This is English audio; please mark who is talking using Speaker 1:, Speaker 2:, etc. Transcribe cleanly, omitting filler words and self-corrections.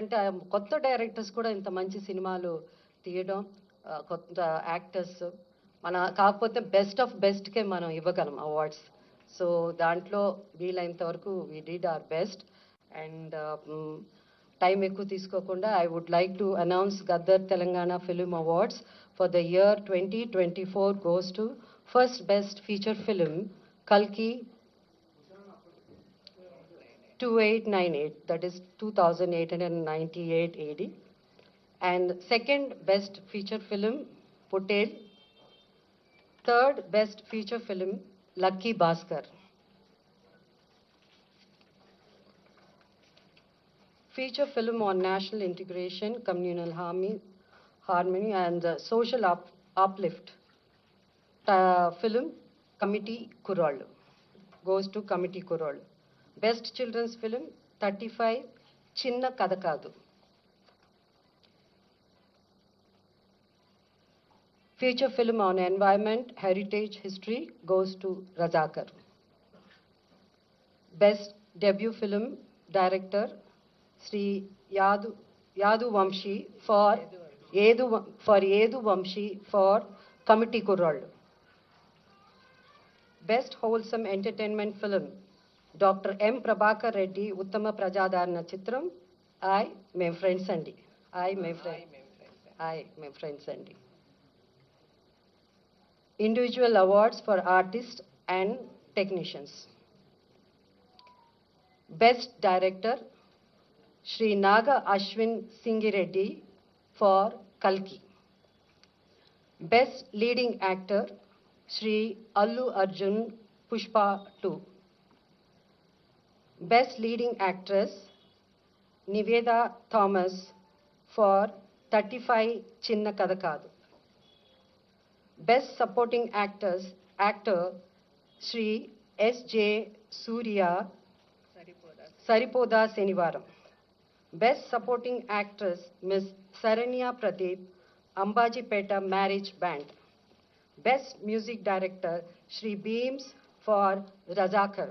Speaker 1: అంటే కొత్త డైరెక్టర్స్ కూడా ఇంత మంచి సినిమాలు తీయడం, కొత్త యాక్టర్స్ కాకపోతే బెస్ట్ ఆఫ్ బెస్ట్‌కే మనం ఇవ్వగలం అవార్డ్స్. సో, దాంట్లో వీలైనంత వరకు we did our best. And time ఎక్కువ తీసుకోకుండా I would like to announce Gaddar Telangana film awards for the year 2024 goes to first best feature film కల్కి 2898, that is 2898 AD. And second best feature film, Patel. Third best feature film, Lucky Bhaskar. Feature film on national integration, communal harmony and social uplift. Film, Committee Kural. Goes to Committee Kural. Best children's film, 35, Chinna Kadakadu. Feature film on environment, heritage, history goes to Razakar. Best debut film director, Sri Yadu Vamshi for Yedu Vamshi for Committee Kural. Best wholesome entertainment film, Dr. M. Prabhakar Reddy, Uttama Prajadarana Chitram, I, my friend Sandy. My friend Sandy. Individual awards for artists and technicians. Best director, Sri Naga Ashwin Singireddy for Kalki. Best leading actor, Sri Allu Arjun Pushpa 2. Best leading actress, Niveda Thomas for 35 Chinna Kadakadu. Best supporting actor, Sri S.J. Surya Saripoda Senivaram. Best supporting actress, Ms. Saranya Pradeep, Ambajipeta Marriage Band. Best music director, Sri Beams for Razakar.